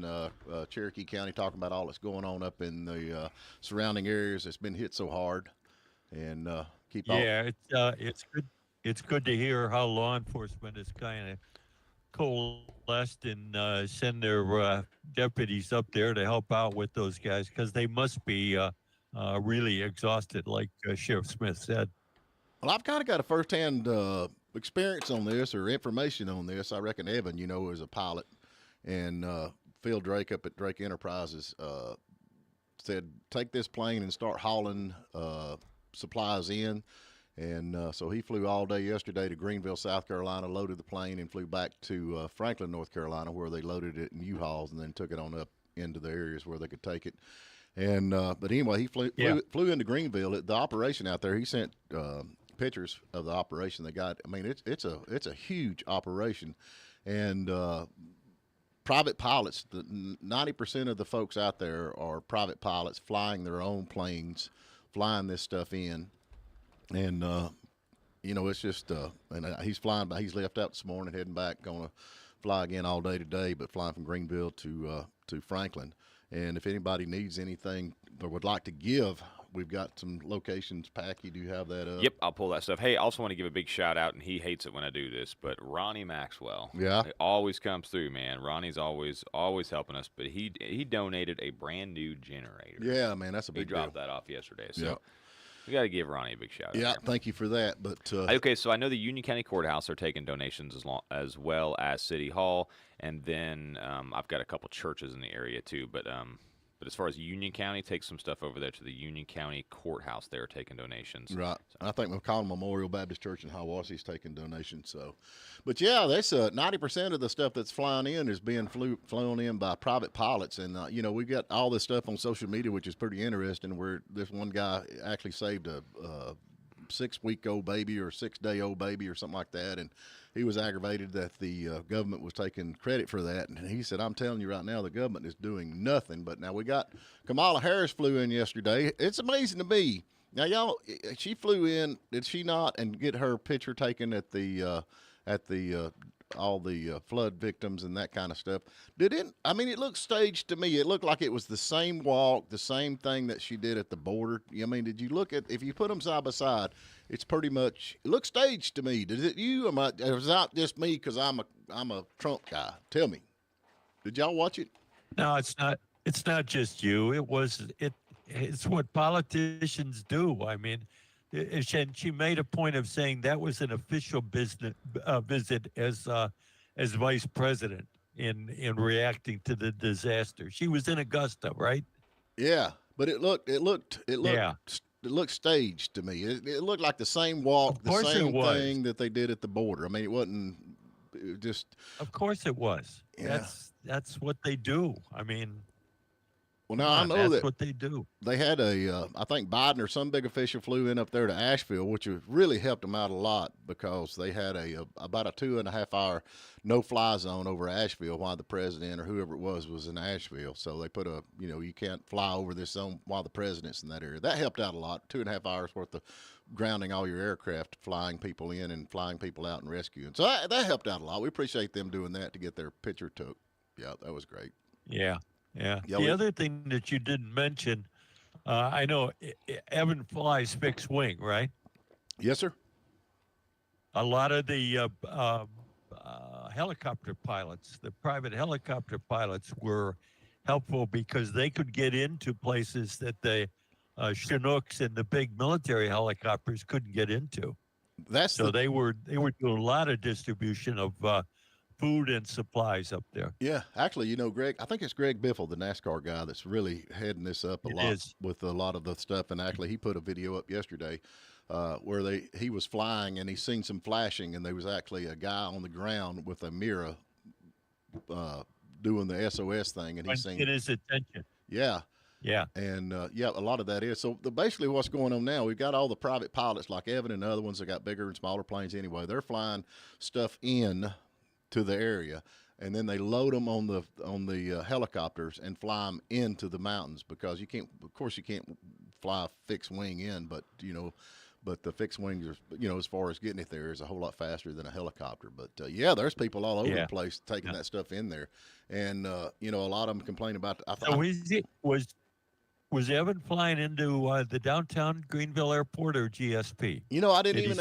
in Cherokee County, talking about all that's going on up in the surrounding areas that's been hit so hard, and keep all. Yeah, it's good. It's good to hear how law enforcement is kind of coalesced and send their deputies up there to help out with those guys because they must be really exhausted, like Sheriff Smith said. Well, I've kind of got a firsthand experience on this or information on this. I reckon Evan, is a pilot, and Phil Drake up at Drake Enterprises said take this plane and start hauling supplies in. And so he flew all day yesterday to Greenville, South Carolina, loaded the plane, and flew back to Franklin, North Carolina, where they loaded it in U-Hauls and then took it on up into the areas where they could take it. And but anyway, he flew into Greenville. The operation out there, he sent pictures of the operation they got. I mean, it's a huge operation, and private pilots. 90% of the folks out there are private pilots flying their own planes, flying this stuff in. And it's just and he's flying by. He's left out this morning, heading back, going to fly again all day today, but flying from Greenville to Franklin. And if anybody needs anything or would like to give, we've got some locations. Packy, do you have that up? Yep, I'll pull that stuff. Hey, I also want to give a big shout out, and he hates it when I do this, but Ronnie Maxwell. Yeah, it always comes through, man. Ronnie's always helping us, but he donated a brand new generator. Yeah, man, that's a big deal. He dropped that off yesterday, so. Yep. We got to give Ronnie a big shout out. Yeah, thank you for that. But okay, so I know the Union County Courthouse are taking donations as well as City Hall, and then I've got a couple churches in the area too. But as far as Union County, take some stuff over there to the Union County Courthouse. They're taking donations. Right. So. I think McCollum Memorial Baptist Church in Hawassee's taking donations. So, but yeah, that's 90% of the stuff that's flying in is being flown in by private pilots, and we got all this stuff on social media, which is pretty interesting. Where this one guy actually saved a 6-week-old baby or 6-day-old baby or something like that, and he was aggravated that the government was taking credit for that. And he said, I'm telling you right now, the government is doing nothing. But now we got Kamala Harris flew in yesterday. It's amazing to me. Now, y'all, she flew in, did she not, and get her picture taken at the all the flood victims and that kind of stuff? Did it? I mean, it looked staged to me. It looked like it was the same walk, the same thing that she did at the border. I mean, did you look at, if you put them side by side, it's pretty much, it looks staged to me. Did it you? Or was that just me because I'm a Trump guy? Tell me. Did y'all watch it? No, it's not. It's not just you. It's what politicians do. I mean, she made a point of saying that was an official business visit as vice president in reacting to the disaster. She was in Augusta, right? Yeah, but it looked staged to me. It looked like the same walk, the same thing that they did at the border. I mean, it wasn't just. Of course, it was. Yeah. That's what they do. I mean. Well, now I know that's what they do. They had I think Biden or some big official flew in up there to Asheville, which really helped them out a lot because they had about a 2.5-hour no-fly zone over Asheville while the president or whoever it was in Asheville. So they put you can't fly over this zone while the president's in that area. That helped out a lot. 2.5 hours worth of grounding all your aircraft, flying people in and flying people out and rescuing. So that helped out a lot. We appreciate them doing that to get their picture took. Yeah, that was great. Yeah. Yeah. The other thing that you didn't mention, I know Evan flies fixed wing, right? Yes, sir. A lot of the helicopter pilots, the private helicopter pilots, were helpful because they could get into places that the Chinooks and the big military helicopters couldn't get into. They were doing a lot of distribution of food and supplies up there. Yeah, actually, Greg, I think it's Greg Biffle, the NASCAR guy, that's really heading this up with a lot of the stuff. And actually, he put a video up yesterday where he was flying and he seen some flashing, and there was actually a guy on the ground with a mirror doing the SOS thing, and he's saying get his attention. Yeah. Yeah. And, a lot of that is. So basically what's going on now, we've got all the private pilots like Evan and the other ones that got bigger and smaller planes anyway. They're flying stuff in to the area, and then they load them on the helicopters and fly them into the mountains because you can't fly fixed wing in, but But the fixed wings are, as far as getting it there, is a whole lot faster than a helicopter. But yeah, there's people all over the place taking that stuff in there, and a lot of them complain about. Was Evan flying into the downtown Greenville Airport or GSP? I didn't even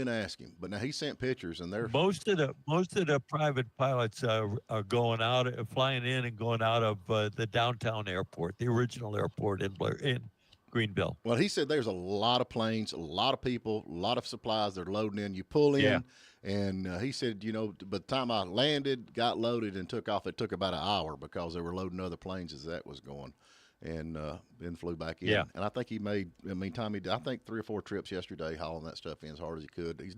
ask him. But now he sent pictures, and they're most of the private pilots are flying in and going out of the downtown airport, the original airport in Greenville. Well, he said there's a lot of planes, a lot of people, a lot of supplies they're loading in. You pull in, and he said, by the time I landed, got loaded, and took off, it took about an hour because they were loading other planes as that was going. And then flelew back in. And I think he made. Tommy did, I think 3 or 4 trips yesterday, hauling that stuff in as hard as he could. He's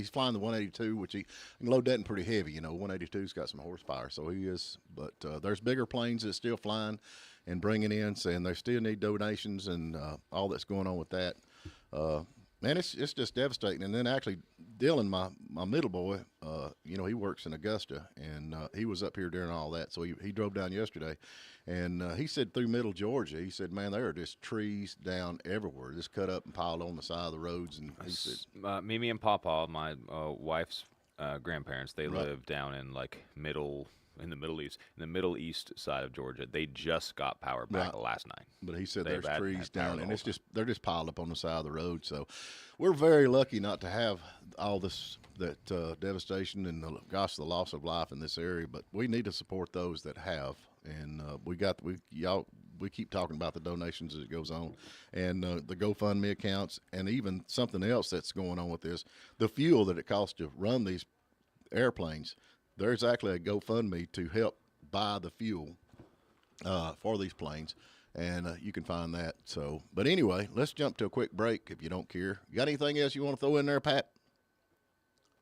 flying the 182, which he can load that in pretty heavy. 182's got some horsepower, so he is. But there's bigger planes that's still flying and bringing in, saying they still need donations and all that's going on with that. Man, it's just devastating. And then actually, Dylan, my middle boy, he works in Augusta, and he was up here during all that. So he drove down yesterday, and he said through middle Georgia, he said, man, there are just trees down everywhere, just cut up and piled on the side of the roads. And he said, Mimi and Papa, my wife's grandparents, they live down in in the Middle East side of Georgia. They just got power back last night. But he said there's trees down, and they're just piled up on the side of the road. So we're very lucky not to have all this devastation and the loss of life in this area. But we need to support those that have, and we keep talking about the donations as it goes on, and the GoFundMe accounts, and even something else that's going on with this, the fuel that it costs to run these airplanes. There's actually a GoFundMe to help buy the fuel for these planes, and you can find that. So, but anyway, let's jump to a quick break if you don't care. You got anything else you want to throw in there, Pat?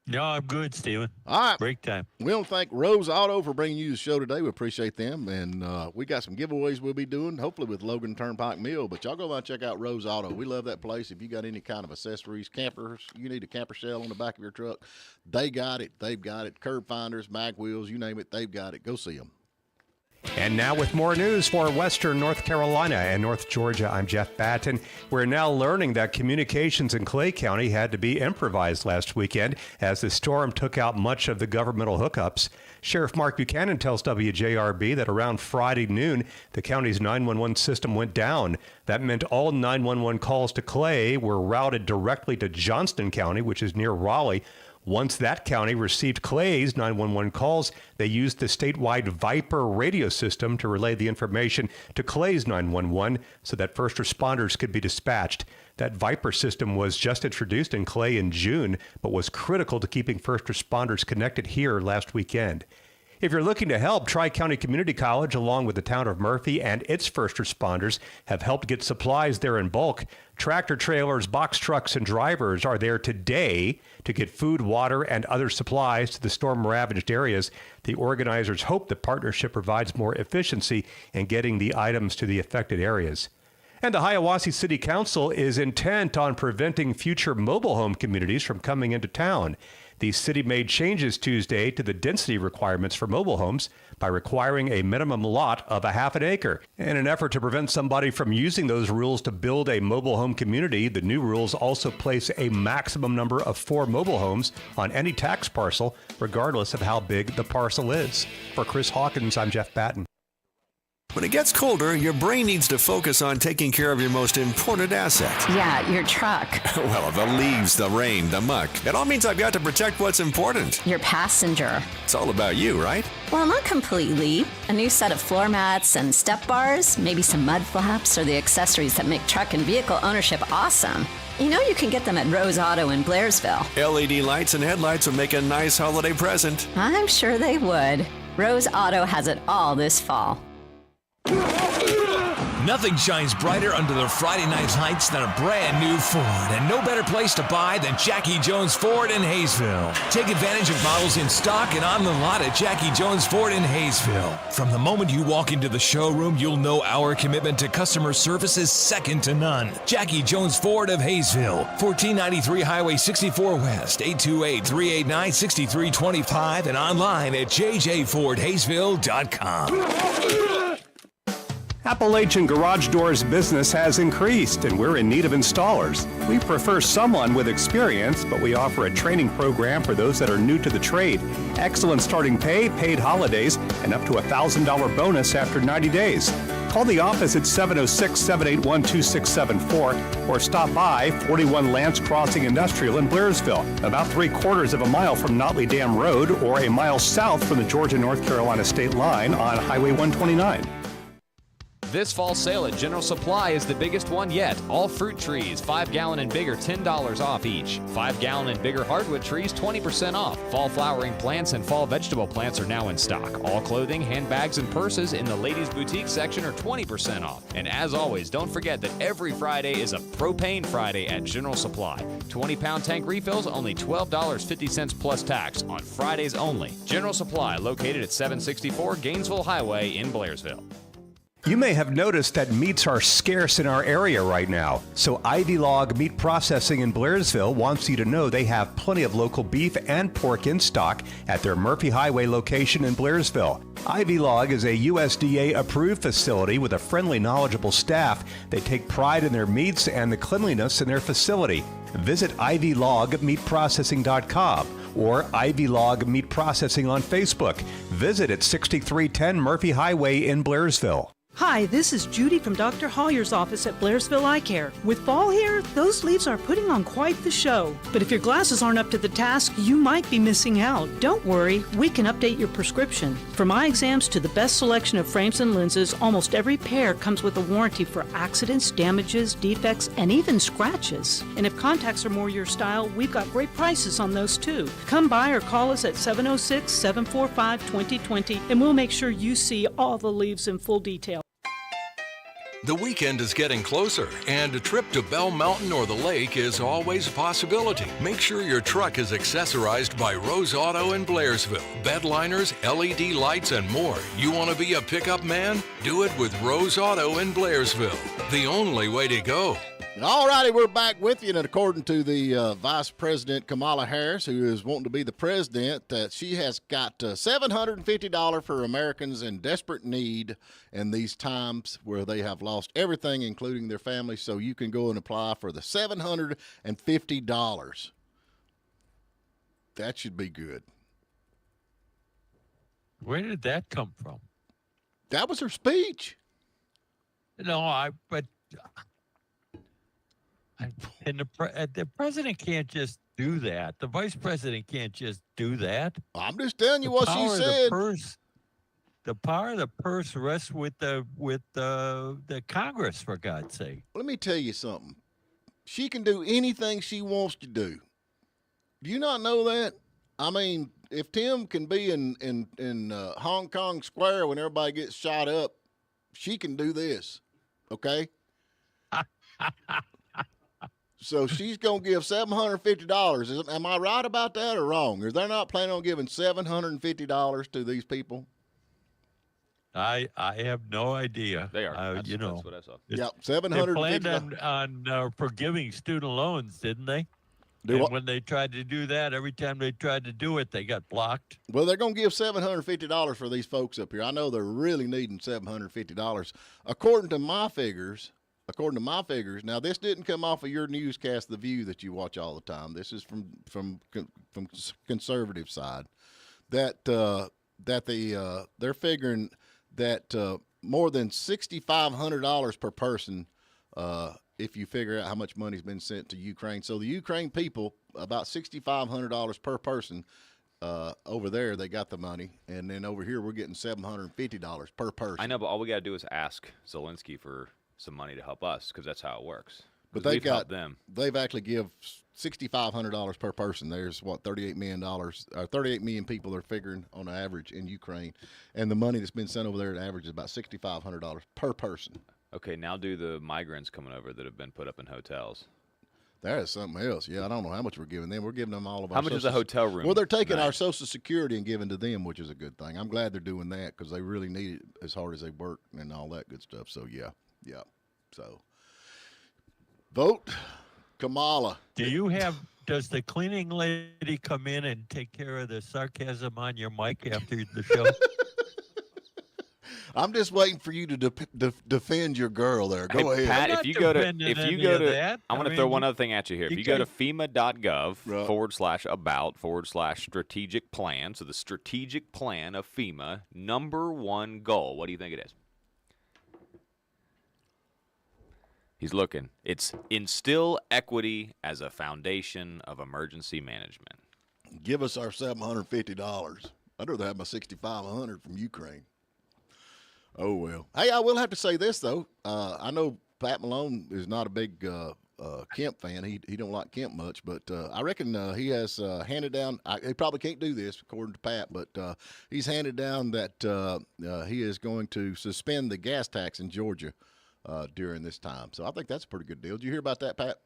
No, I'm good, Steven. All right. Break time. We want to thank Rose Auto for bringing you the show today. We appreciate them. And we got some giveaways we'll be doing, hopefully with Logan Turnpike Mill. But y'all go out and check out Rose Auto. We love that place. If you got any kind of accessories, campers, you need a camper shell on the back of your truck, they got it. They've got it. Curb finders, mag wheels, you name it, they've got it. Go see them. And now with more news for Western North Carolina and North Georgia, I'm Jeff Batten. We're now learning that communications in Clay County had to be improvised last weekend as the storm took out much of the governmental hookups. Sheriff Mark Buchanan tells WJRB that around Friday noon, the county's 911 system went down. That meant all 911 calls to Clay were routed directly to Johnston County, which is near Raleigh. Once that county received Clay's 911 calls, they used the statewide Viper radio system to relay the information to Clay's 911 so that first responders could be dispatched. That Viper system was just introduced in Clay in June, but was critical to keeping first responders connected here last weekend. If you're looking to help, Tri-County Community College, along with the town of Murphy and its first responders, have helped get supplies there in bulk. Tractor trailers, box trucks, and drivers are there today to get food, water, and other supplies to the storm-ravaged areas. The organizers hope the partnership provides more efficiency in getting the items to the affected areas. And the Hiawassee City Council is intent on preventing future mobile home communities from coming into town. The city made changes Tuesday to the density requirements for mobile homes by requiring a minimum lot of a half an acre. In an effort to prevent somebody from using those rules to build a mobile home community, the new rules also place a maximum number of 4 mobile homes on any tax parcel, regardless of how big the parcel is. For Chris Hawkins, I'm Jeff Batten. When it gets colder, your brain needs to focus on taking care of your most important asset. Yeah, your truck. Well, the leaves, the rain, the muck. It all means I've got to protect what's important. Your passenger. It's all about you, right? Well, not completely. A new set of floor mats and step bars, maybe some mud flaps, or the accessories that make truck and vehicle ownership awesome. You know you can get them at Rose Auto in Blairsville. LED lights and headlights would make a nice holiday present. I'm sure they would. Rose Auto has it all this fall. Nothing shines brighter under the Friday night's heights than a brand new Ford, and no better place to buy than Jackie Jones Ford in Hayesville. Take advantage of models in stock and on the lot at Jackie Jones Ford in Hayesville. From the moment you walk into the showroom, you'll know our commitment to customer service is second to none. Jackie Jones Ford of Hayesville, 1493 Highway 64 West, 828-389-6325, and online at jjfordhayesville.com. Appalachian Garage Doors business has increased, and we're in need of installers. We prefer someone with experience, but we offer a training program for those that are new to the trade. Excellent starting pay, paid holidays, and up to a $1,000 bonus after 90 days. Call the office at 706-781-2674 or stop by 41 Lance Crossing Industrial in Blairsville, about 3/4 of a mile from Notley Dam Road or a mile south from the Georgia-North Carolina state line on Highway 129. This fall sale at General Supply is the biggest one yet. All fruit trees, 5-gallon and bigger, $10 off each. 5-gallon and bigger hardwood trees, 20% off. Fall flowering plants and fall vegetable plants are now in stock. All clothing, handbags, and purses in the ladies' boutique section are 20% off. And as always, don't forget that every Friday is a Propane Friday at General Supply. 20-pound tank refills, only $12.50 plus tax on Fridays only. General Supply, located at 764 Gainesville Highway in Blairsville. You may have noticed that meats are scarce in our area right now. So Ivy Log Meat Processing in Blairsville wants you to know they have plenty of local beef and pork in stock at their Murphy Highway location in Blairsville. Ivy Log is a USDA-approved facility with a friendly, knowledgeable staff. They take pride in their meats and the cleanliness in their facility. Visit ivylogmeatprocessing.com or Ivy Log Meat Processing on Facebook. Visit at 6310 Murphy Highway in Blairsville. Hi, this is Judy from Dr. Hollier's office at Blairsville Eye Care. With fall here, those leaves are putting on quite the show. But if your glasses aren't up to the task, you might be missing out. Don't worry, we can update your prescription. From eye exams to the best selection of frames and lenses, almost every pair comes with a warranty for accidents, damages, defects, and even scratches. And if contacts are more your style, we've got great prices on those too. Come by or call us at 706-745-2020 and we'll make sure you see all the leaves in full detail. The weekend is getting closer, and a trip to Bell Mountain or the lake is always a possibility. Make sure your truck is accessorized by Rose Auto in Blairsville. Bed liners, LED lights, and more. You want to be a pickup man? Do it with Rose Auto in Blairsville. The only way to go. All righty, we're back with you, and according to the Vice President Kamala Harris, who is wanting to be the president, she has got $750 for Americans in desperate need in these times where they have lost everything, including their families. So you can go and apply for the $750. That should be good. Where did that come from? That was her speech. No, and the president can't just do that. The vice president can't just do that. I'm just telling you what she said. The power of the purse rests with the Congress, for God's sake. Let me tell you something. She can do anything she wants to do. Do you not know that? I mean, if Tim can be in Hong Kong Square when everybody gets shot up, she can do this. Okay? So she's going to give $750. Am I right about that or wrong? Or they're not planning on giving $750 to these people? I have no idea. They are. That's what I saw. Yep, $750. They planned on forgiving student loans, didn't they? When they tried to do that, every time they tried to do it, they got blocked. Well, they're going to give $750 for these folks up here. I know they're really needing $750. According to my figures, now this didn't come off of your newscast, The View, that you watch all the time. This is from conservative side. They're figuring that more than $6,500 per person, if you figure out how much money's been sent to Ukraine. So the Ukraine people, about $6,500 per person. Over there, they got the money, and then over here, we're getting $750 per person. I know, but all we got to do is ask Zelensky for some money to help us, because that's how it works. But they've actually give $6,500 per person. There's $38 million, 38 million people they're figuring on average in Ukraine, and the money that's been sent over there, average is about $6,500 per person. Okay, now do the migrants coming over that have been put up in hotels. That is something else. Yeah, I don't know how much we're giving them. We're giving them all of our. How much is a hotel room? Well, they're taking our Social Security and giving to them, which is a good thing. I'm glad they're doing that because they really need it as hard as they work and all that good stuff. So yeah. So vote Kamala. Does the cleaning lady come in and take care of the sarcasm on your mic after the show? I'm just waiting for you to defend your girl there. Go Hey, ahead. Pat, I'm if you not go to defending any of that. I'm going to throw one other thing at you here. If you you go to can't- FEMA.gov /about/strategic plan, so the strategic plan of FEMA, number one goal, what do you think it is? He's looking. It's instill equity as a foundation of emergency management. Give us our $750. I'd rather have my $6,500 from Ukraine. Oh, well. Hey, I will have to say this, though. I know Pat Malone is not a big Kemp fan. He don't like Kemp much, but I reckon he has handed down. He probably can't do this, according to Pat, but he's handed down that he is going to suspend the gas tax in Georgia during this time. So I think that's a pretty good deal. Did you hear about that, Pat?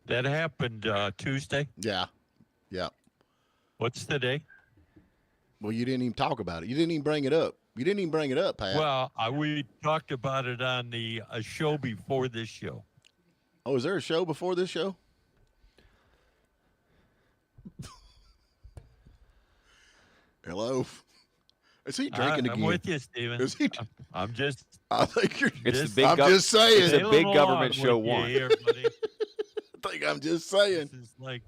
That happened Tuesday. Yeah. What's the day? Well, you didn't even talk about it. You didn't even bring it up. Pat. Well, we talked about it on a show before this show. Oh, is there a show before this show? Hello? Is he drinking again? I'm with you, Steven. Is he? I'm just. I think you're. It's the big I'm just saying. It's a big sailing government along show with you one. here, buddy. I think I'm just saying. This is like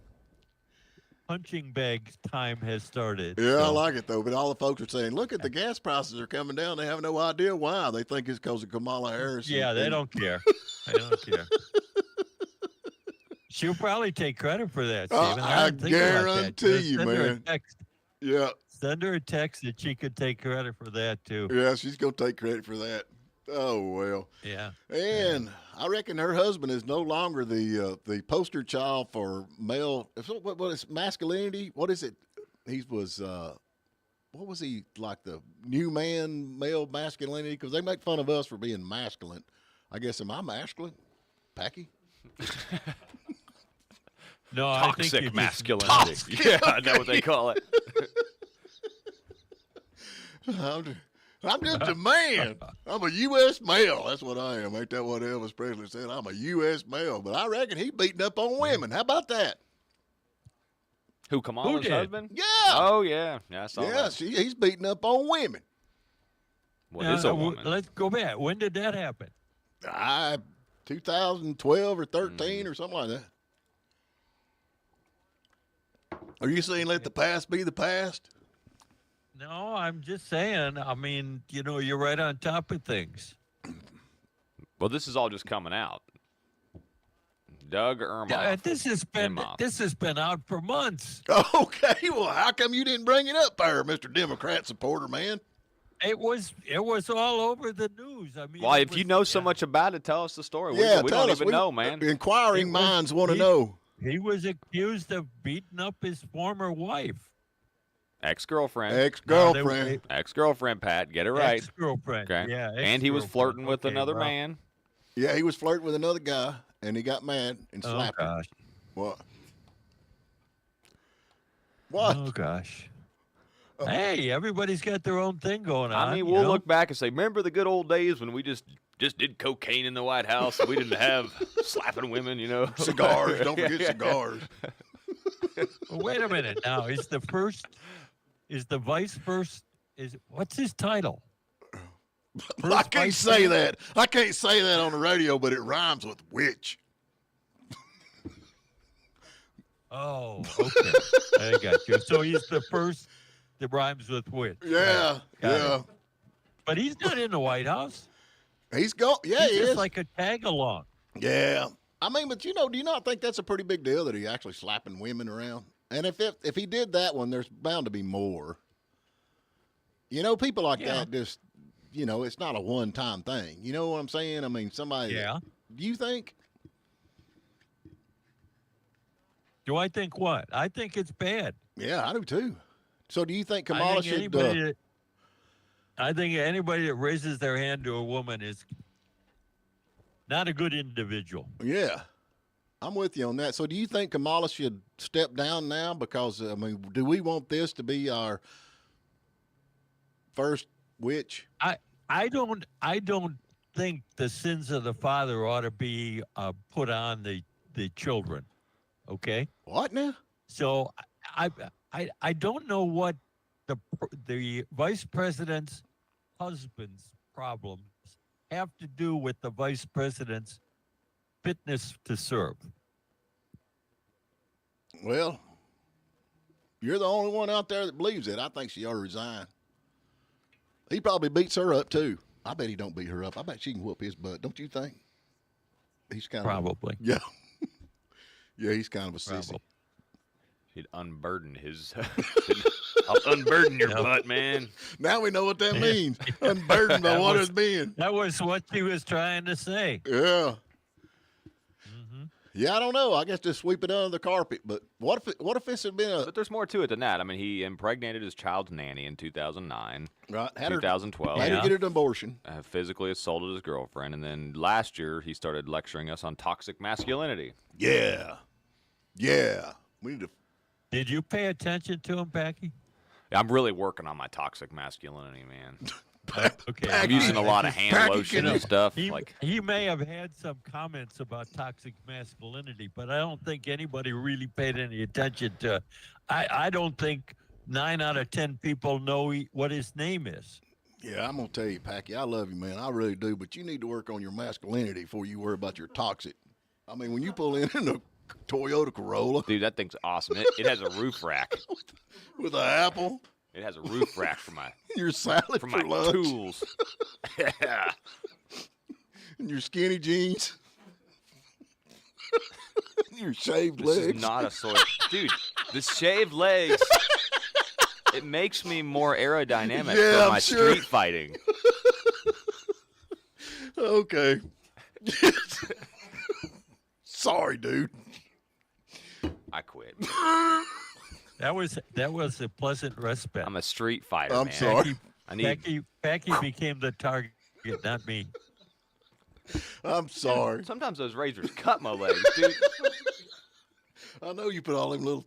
punching bag time has started. Yeah, I so. like it, though. But all the folks are saying, look at the gas prices are coming down. They have no idea why. They think it's because of Kamala Harris. Yeah, they don't care. They don't care. She'll probably take credit for that, Steven. I didn't think about that. guarantee Just you, send her a man. text. Yeah. Send her a text that she could take credit for that, too. Yeah, she's going to take credit for that. Oh, well. Yeah. And I reckon her husband is no longer the poster child for male. What is masculinity? What is it? He was. What was he like? The new man, male masculinity? Because they make fun of us for being masculine. I guess am I masculine, Packy? No, I think Toxic you're masculinity. Toxic, Yeah, I know what they call it. I'm just a man. I'm a U.S. male. That's what I am. Ain't that what Elvis Presley said? I'm a U.S. male. But I reckon he beating up on women. How about that? Who, Kamala's did? husband? Yeah. Oh, yeah. Yeah, I saw Yeah, that. he's beating up on women. What is a woman? Let's go back. When did that happen? 2012 or 13 or something like that. Are you saying let the past be the past? No, I'm just saying. I mean, you're right on top of things. Well, this is all just coming out. Doug Ermoff. Yeah, this has been out for months. Okay, well, how come you didn't bring it up there, Mr. Democrat supporter, man? It was all over the news. I mean, Well, if you know so much about it, tell us the story. Yeah, we tell don't us. even know, man. Inquiring minds want to know. He was accused of beating up his former wife. Ex-girlfriend. Ex-girlfriend. Ex-girlfriend, Pat. Get it right. Ex-girlfriend. Okay. Yeah. And he was flirting with another well, man. Yeah, he was flirting with another guy, and he got mad and slapped him. Gosh. What? What? Oh gosh. Hey, everybody's got their own thing going on. I mean, we'll look back and say, remember the good old days when we just did cocaine in the White House and we didn't have slapping women, Cigars. Don't forget cigars. Well, wait a minute. Now, what's his title? I can't say that. I can't say that on the radio, but it rhymes with witch. Oh, okay. I got you. So he's the first that rhymes with witch. Yeah, yeah. It. But he's not in the White House. He's gone. Yeah, he just is. like a tag along. Yeah. I mean, but do you not think that's a pretty big deal that he actually slapping women around? And if he did that one, there's bound to be more. People like that just, it's not a one-time thing. You know what I'm saying? I mean, somebody. Yeah. Do you think? Do I think what? I think it's bad. Yeah, I do too. So do you think Kamala should? I think anybody that raises their hand to a woman is not a good individual. Yeah, I'm with you on that. So do you think Kamala should step down now? Because, I mean, do we want this to be our first witch? I don't think the sins of the father ought to be put on the children. Okay. What now? So I don't know what the vice president's husband's problems have to do with the vice president's fitness to serve? Well, you're the only one out there that believes it. I think she ought to resign. He probably beats her up, too. I bet he don't beat her up. I bet she can whoop his butt. Don't you think? He's kind Probably. Yeah. Yeah, he's kind of a sissy. Probably. He'd unburden his. I'll unburden your butt, man. Now we know what that means. Unburdened by what it's been. That was what she was trying to say. Yeah. Yeah, I don't know. I guess just sweep it under the carpet. But what if this had been a But there's more to it than that. I mean, he impregnated his child's nanny in 2009, right? 2012. Had to get an abortion. Physically assaulted his girlfriend, and then last year he started lecturing us on toxic masculinity. Yeah. Yeah. We need to. Did you pay attention to him, Packy? I'm really working on my toxic masculinity, man. Okay. I'm using a lot of hand lotion and stuff. He may have had some comments about toxic masculinity, but I don't think anybody really paid any attention to. I don't think 9 out of 10 people know what his name is. Yeah, I'm gonna tell you, Packy, I love you, man. I really do. But you need to work on your masculinity before you worry about your toxic. I mean, when you pull in a Toyota Corolla, dude, that thing's awesome. It has a roof rack with an apple. It has a roof rack for my your salad for for my lunch. tools. Yeah. And your skinny jeans. Your shaved This legs. is not a soy, dude. The shaved legs. It makes me more aerodynamic for my street fighting. Okay. Sorry, dude. I quit. That was a pleasant respite. I'm a street fighter, I'm man. sorry. Packy became the target, not me. I'm sorry. Sometimes those razors cut my legs, dude. I know you put all them little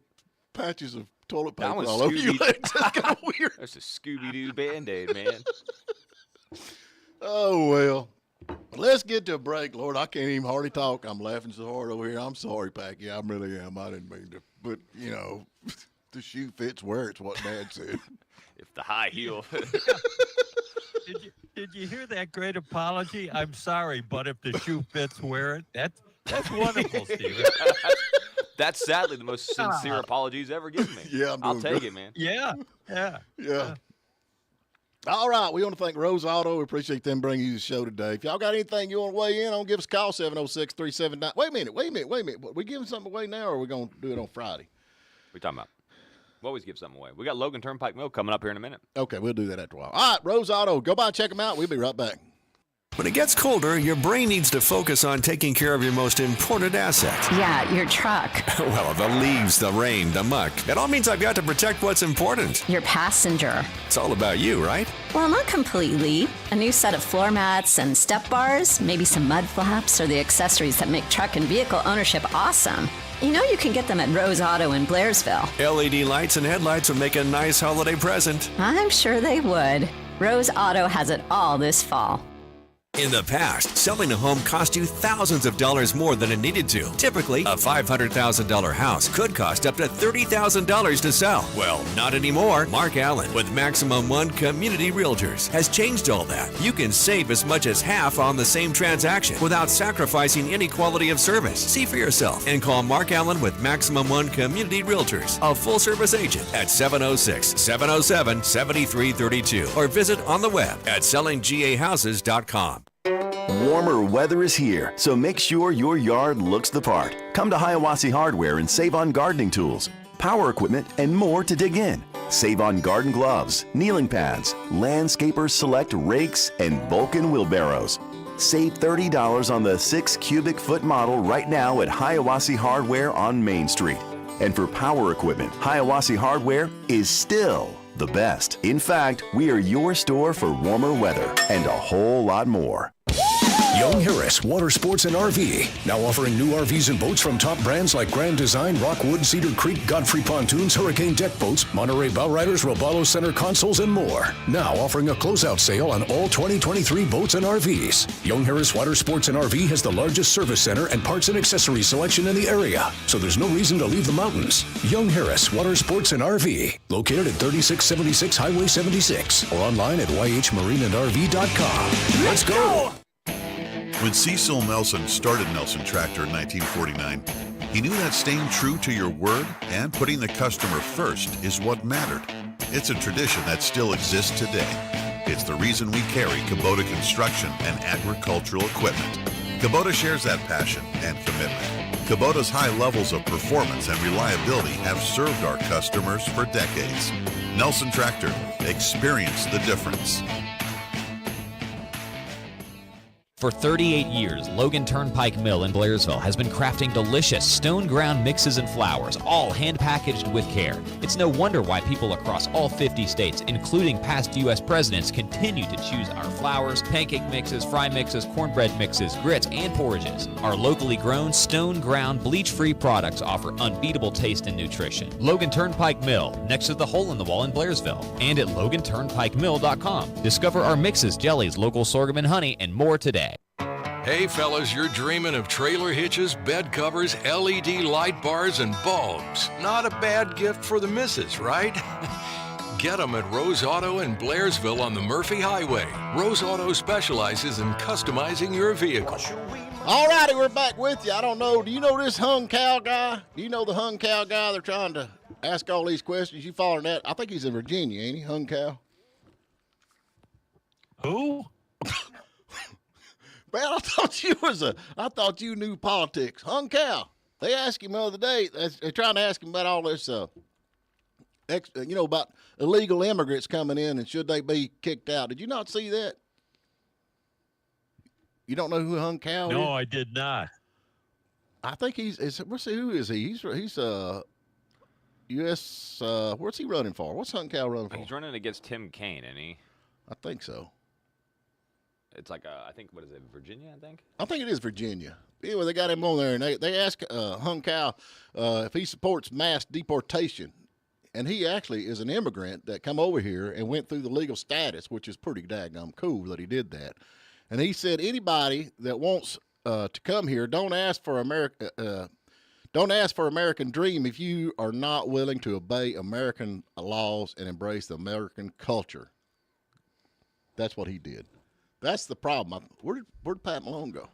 patches of toilet That paper was all over your legs. That's kind of weird. That's a Scooby-Doo Band-Aid, man. Oh, well. Let's get to a break, Lord. I can't even hardly talk. I'm laughing so hard over here. I'm sorry, Packy. I really am. I didn't mean to. But, you know, the shoe fits where it's what Dad said. If the high heel. Did you hear that great apology? I'm sorry, but if the shoe fits, wear it. That's wonderful, Steve. That's sadly the most sincere apology he's ever given me. Yeah, I'll take it, man. Yeah. All right. We want to thank Rose Auto. We appreciate them bringing you the show today. If y'all got anything you want to weigh in on, give us a call, 706-379. Wait a minute. We giving something away now, or are we going to do it on Friday? What are you talking about? We always give something away. We got Logan Turnpike Milk coming up here in a minute. Okay, we'll do that after a while. All right, Rose Auto. Go by and check them out. We'll be right back. When it gets colder, your brain needs to focus on taking care of your most important asset. Yeah, your truck. Well, the leaves, the rain, the muck. It all means I've got to protect what's important. Your passenger. It's all about you, right? Well, not completely. A new set of floor mats and step bars, maybe some mud flaps, or the accessories that make truck and vehicle ownership awesome. You know you can get them at Rose Auto in Blairsville. LED lights and headlights would make a nice holiday present. I'm sure they would. Rose Auto has it all this fall. In the past, selling a home cost you thousands of dollars more than it needed to. Typically, a $500,000 house could cost up to $30,000 to sell. Well, not anymore. Mark Allen with Maximum One Community Realtors has changed all that. You can save as much as half on the same transaction without sacrificing any quality of service. See for yourself and call Mark Allen with Maximum One Community Realtors, a full-service agent at 706-707-7332 or visit on the web at sellinggahouses.com. Warmer weather is here, so make sure your yard looks the part. Come to Hiawassee Hardware and save on gardening tools, power equipment, and more to dig in. Save on garden gloves, kneeling pads, landscapers select rakes, and Vulcan wheelbarrows. Save $30 on the 6 cubic foot model right now at Hiawassee Hardware on Main Street. And for power equipment, Hiawassee Hardware is still the best. In fact, we are your store for warmer weather and a whole lot more. Young Harris Water Sports and RV, now offering new RVs and boats from top brands like Grand Design, Rockwood, Cedar Creek, Godfrey Pontoons, Hurricane Deck Boats, Monterey Bowriders, Robalo Center Consoles, and more. Now offering a closeout sale on all 2023 boats and RVs. Young Harris Water Sports and RV has the largest service center and parts and accessories selection in the area, so there's no reason to leave the mountains. Young Harris Water Sports and RV, located at 3676 Highway 76, or online at yhmarineandrv.com. Let's go! When Cecil Nelson started Nelson Tractor in 1949, he knew that staying true to your word and putting the customer first is what mattered. It's a tradition that still exists today. It's the reason we carry Kubota construction and agricultural equipment. Kubota shares that passion and commitment. Kubota's high levels of performance and reliability have served our customers for decades. Nelson Tractor, experience the difference. For 38 years, Logan Turnpike Mill in Blairsville has been crafting delicious stone ground mixes and flours, all hand packaged with care. It's no wonder why people across all 50 states, including past U.S. presidents, continue to choose our flours, pancake mixes, fry mixes, cornbread mixes, grits, and porridges. Our locally grown, stone ground, bleach-free products offer unbeatable taste and nutrition. Logan Turnpike Mill, next to the Hole in the Wall in Blairsville, and at LoganTurnpikeMill.com. Discover our mixes, jellies, local sorghum and honey, and more today. Hey fellas, you're dreaming of trailer hitches, bed covers, LED light bars, and bulbs. Not a bad gift for the missus, right? Get them at Rose Auto in Blairsville on the Murphy Highway. Rose Auto specializes in customizing your vehicle. All righty, we're back with you. I don't know, do you know this hung cow guy? Do you know the hung cow guy? They're trying to ask all these questions. You following that? I think he's in Virginia, ain't he? Hung cow. Who? Man, I thought you knew politics. Hung cow. They asked him the other day. They're trying to ask him about all this, about illegal immigrants coming in and should they be kicked out. Did you not see that? You don't know who Hung Cow is? No, I did not. I think let's see, who is he? He's U.S. What's he running for? What's Hung Cow running for? He's running against Tim Kaine, isn't he? I think so. It's like I think, what is it, Virginia, I think? I think it is Virginia. Anyway, they got him on there, and they asked Hung Cow if he supports mass deportation. And he actually is an immigrant that come over here and went through the legal status, which is pretty daggum cool that he did that. And he said anybody that wants to come here, don't ask for American dream if you are not willing to obey American laws and embrace the American culture. That's what he did. That's the problem. Where'd Pat Malone go?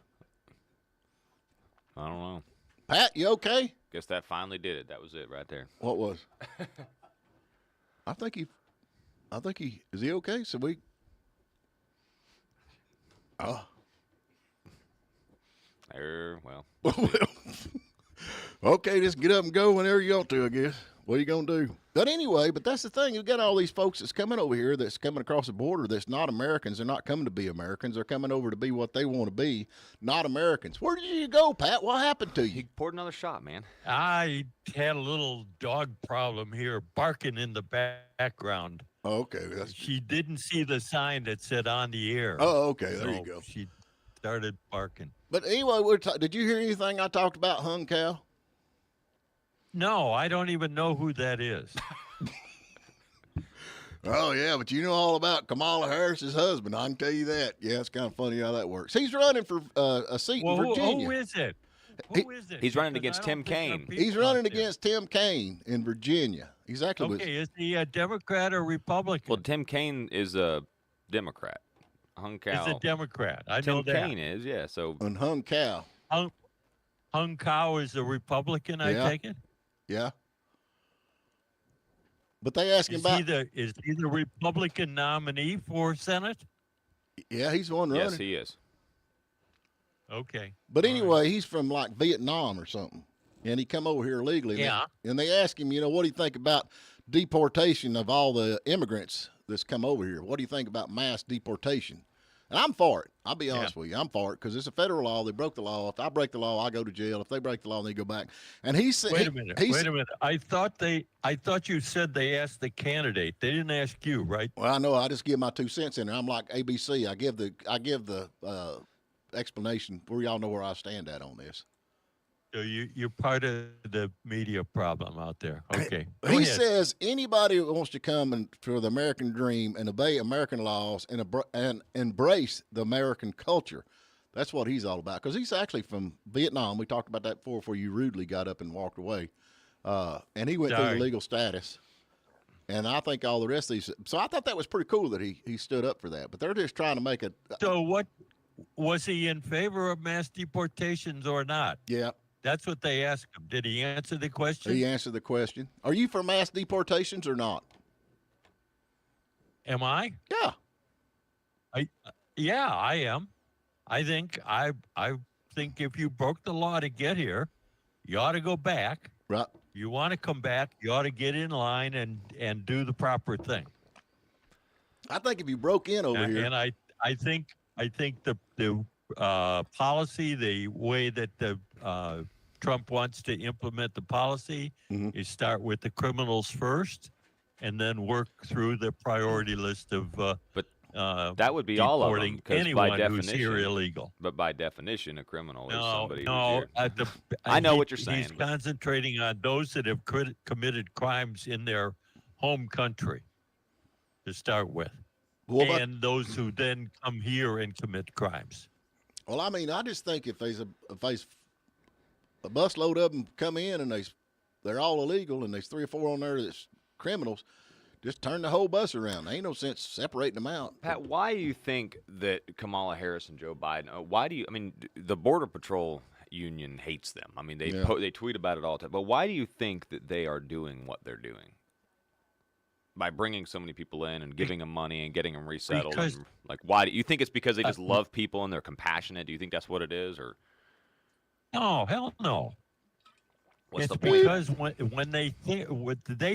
I don't know. Pat, you okay? Guess that finally did it. That was it right there. What was? I think he, is he okay? So we, well. Okay, just get up and go whenever you want to, I guess. What are you going to do? But anyway, that's the thing. You've got all these folks that's coming over here, that's coming across the border, that's not Americans. They're not coming to be Americans. They're coming over to be what they want to be, not Americans. Where did you go, Pat? What happened to you? He poured another shot, man. I had a little dog problem here, barking in the background. Oh, okay. She didn't see the sign that said on the air. Oh, okay. There you go. She started barking. But anyway, did you hear anything I talked about Hung Cow? No, I don't even know who that is. Oh, yeah, but you know all about Kamala Harris's husband. I can tell you that. Yeah, it's kind of funny how that works. He's running for a seat in Virginia. Who is it? He's running against Tim Kaine. He's running against Tim Kaine in Virginia. Exactly. Okay, is he a Democrat or Republican? Well, Tim Kaine is a Democrat. Hung Cow is a Democrat. I know that. Tim Kaine is, yeah. So and Hung Cow. Hung Cow is a Republican, I take it? Yeah. But they ask him about... Is he the Republican nominee for Senate? Yeah, he's the one running. Yes, he is. Okay. But anyway, he's from like Vietnam or something. And he come over here illegally. Yeah. And they ask him, what do you think about deportation of all the immigrants that's come over here? What do you think about mass deportation? And I'm for it. I'll be honest with you. I'm for it because it's a federal law. They broke the law. If I break the law, I go to jail. If they break the law, they go back. And he said, Wait a minute. I thought you said they asked the candidate. They didn't ask you, right? Well, I know. I just give my 2 cents in there. I'm like ABC. I give the explanation where y'all know where I stand at on this. So you're part of the media problem out there. Okay. Go He ahead. says anybody who wants to come and for the American dream and obey American laws and embrace the American culture. That's what he's all about. Because he's actually from Vietnam. We talked about that before you rudely got up and walked away. And he went through the legal status. And I think all the rest of these. So I thought that was pretty cool that he stood up for that. But they're just trying to make it. So what was he in favor of mass deportations or not? Yeah. That's what they asked him. Did he answer the question? He answered the question. Are you for mass deportations or not? Am I? Yeah. Yeah, I am. I think if you broke the law to get here, you ought to go back. Right. You want to come back, you ought to get in line and do the proper thing. I think if you broke in over here, and I think the policy, the way that the Trump wants to implement the policy is start with the criminals first, and then work through the priority list of. But that would be all of them, anyone by definition, who's here illegal. But by definition, a criminal is somebody no. who's here. I know what you're saying. He's concentrating on those that have committed crimes in their home country to start with, and those who then come here and commit crimes. Well, I mean, I just think if there's a busload of them come in and they're all illegal and there's 3 or 4 on there that's criminals, just turn the whole bus around. There ain't no sense separating them out. Pat, why do you think that Kamala Harris and Joe Biden? The Border Patrol union hates them. I mean, they tweet about it all the time. But why do you think that they are doing what they're doing? By bringing so many people in and giving them money and getting them resettled, why do you think it's because they just love people and they're compassionate? Do you think that's what it is, or no? Hell no. What's it's the point? Because when they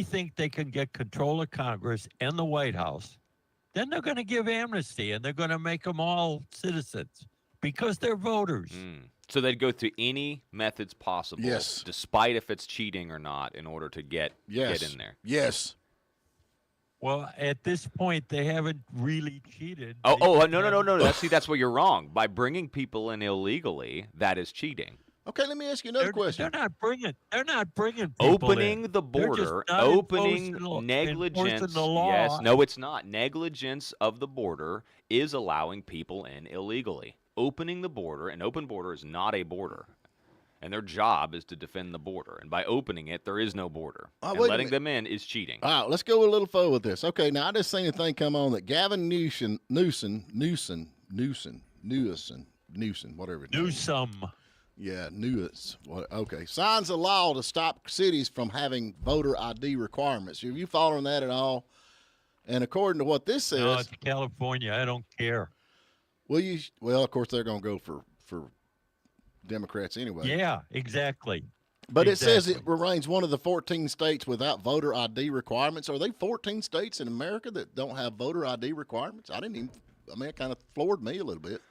think they can get control of Congress and the White House, then they're going to give amnesty and they're going to make them all citizens because they're voters. So they'd go through any methods possible, yes, despite if it's cheating or not, in order to get in there. Yes. Well, at this point, they haven't really cheated. No. That's where you're wrong. By bringing people in illegally, that is cheating. Okay, let me ask you another question. They're not bringing people opening in. the border, negligence. The law. Yes, no, it's not. Negligence of the border is allowing people in illegally. Opening the border, an open border is not a border. And their job is to defend the border. And by opening it, there is no border. And letting them in is cheating. All right, let's go a little further with this. Okay, now I just seen a thing come on that Gavin Newsom, whatever. Newsom. Yeah, okay. Signs a law to stop cities from having voter ID requirements. Are you following that at all? And according to what this says, no, it's California. I don't care. Well, of course they're going to go for Democrats anyway. Yeah, exactly. But it says it remains one of the 14 states without voter ID requirements. Are they 14 states in America that don't have voter ID requirements? It kind of floored me a little bit.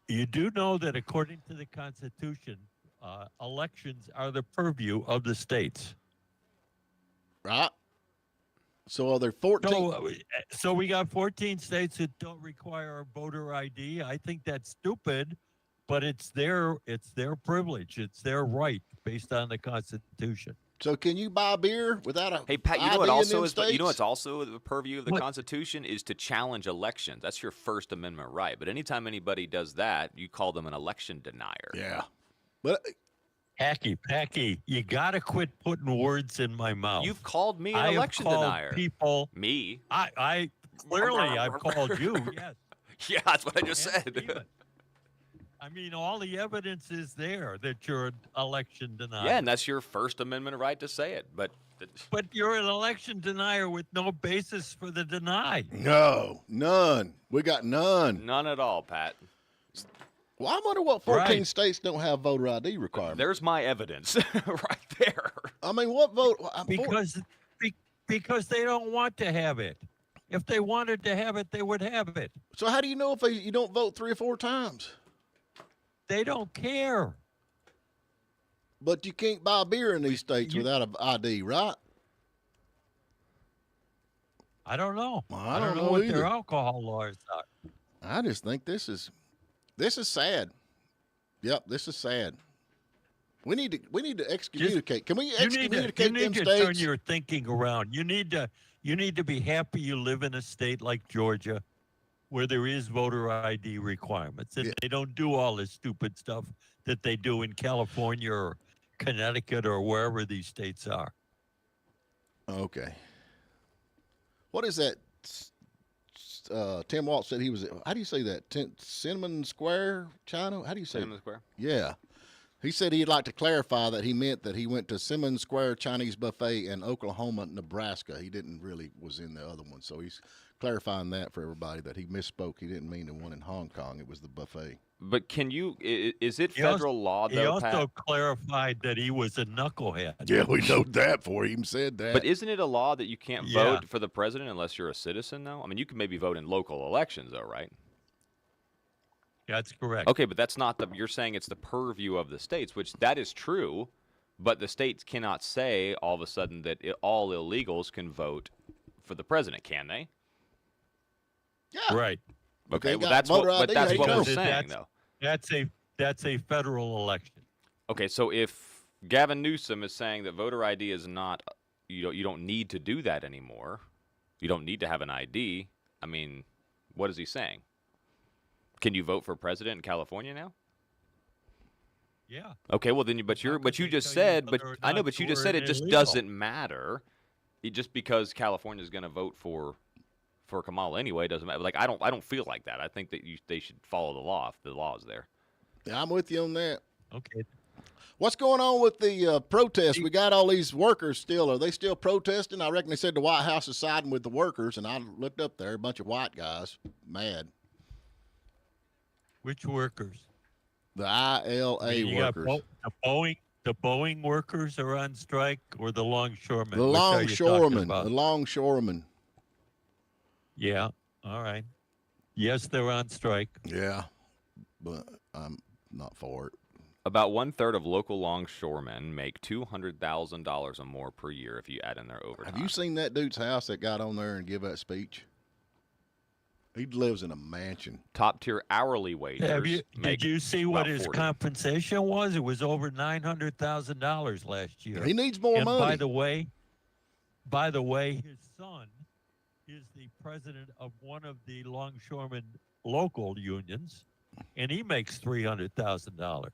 You do know that according to the Constitution, elections are the purview of the states. Right. So are there 14? So we got 14 states that don't require a voter ID. I think that's stupid, but it's their privilege. It's their right based on the Constitution. So can you buy beer without a Hey, Pat, ID what's also the purview of the Constitution is to challenge elections. That's your First Amendment right. But anytime anybody does that, you call them an election denier. Yeah. But Packy, you got to quit putting words in my mouth. You've called me an election denier. Me? I clearly I've called you, yes. Yeah, that's what I just said. I mean, all the evidence is there that you're an election denier. Yeah, and that's your First Amendment right to say it. But you're an election denier with no basis for the deny. No, none. We got none. None at all, Pat. Well, I wonder what 14 states don't have voter ID requirements. There's my evidence right there. I mean, what vote? Because they don't want to have it. If they wanted to have it, they would have it. So how do you know if you don't vote 3 or 4 times? They don't care. But you can't buy beer in these states without an ID, right? I don't know. Well, I don't know what either. their alcohol laws are. I just think this is This is sad. Yep, this is sad. We need to excommunicate. Can we excommunicate you need them to turn states? your thinking around. You need to be happy you live in a state like Georgia where there is voter ID requirements and they don't do all this stupid stuff that they do in California or Connecticut or wherever these states are. Okay. What is that? Tim Waltz said he was. How do you say that? Cinnamon Square, China. How do you say? Cinnamon Square. Yeah. He said he'd like to clarify that he meant that he went to Simmons Square Chinese Buffet in Oklahoma, Nebraska. He didn't really was in the other one, so he's clarifying that for everybody that he misspoke. He didn't mean the one in Hong Kong. It was the buffet. But can you? Is it federal law though? He also Pat? clarified that he was a knucklehead. Yeah, we know that before he even said that. But isn't it a law that you can't vote for the president unless you're a citizen? Though I mean, you can maybe vote in local elections, though, right? That's correct. Okay, but that's not the. You're saying it's the purview of the states, which that is true, but the states cannot say all of a sudden that all illegals can vote for the president, can they? Yeah. Right. Okay, They well got that's what. voter But ID, that's they what know. we're saying, though. That's a federal election. Okay, so if Gavin Newsom is saying that voter ID is not, you don't need to do that anymore, you don't need to have an ID. I mean, what is he saying? Can you vote for president in California now? Yeah. Okay, well then, but you just said, but I know, but you just said it just doesn't matter. Just because California is going to vote for Kamala anyway doesn't matter. Like I don't feel like that. I think that they should follow the law if the law is there. Yeah, I'm with you on that. Okay. What's going on with the protests? We got all these workers still. Are they still protesting? I reckon they said the White House is siding with the workers, and I looked up there, a bunch of white guys, mad. Which workers? The ILA workers. The Boeing workers are on strike, or the longshoremen? The longshoremen. The longshoremen. Yeah. All right. Yes, they're on strike. Yeah, but I'm not for it. About 1/3 of local longshoremen make $200,000 or more per year if you add in their overtime. Have you seen that dude's house that got on there and give that speech? He lives in a mansion. Top tier hourly wages. Did you see what his compensation was? It was over $900,000 last year. He needs more money. By the way, his son is the president of one of the longshoremen local unions, and he makes $300,000.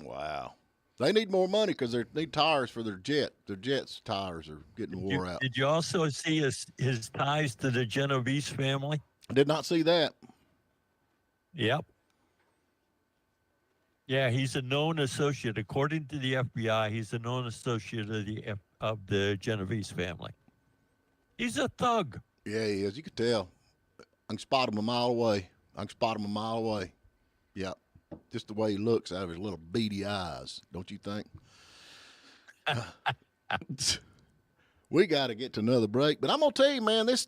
Wow. They need more money because they need tires for their jet. Their jet's tires are getting wore out. Did you also see his ties to the Genovese family? I did not see that. Yep. Yeah, he's a known associate. According to the FBI, he's a known associate of the Genovese family. He's a thug. Yeah, he is. You could tell. I can spot him a mile away. Yep. Just the way he looks out of his little beady eyes, don't you think? We got to get to another break. But I'm going to tell you, man, this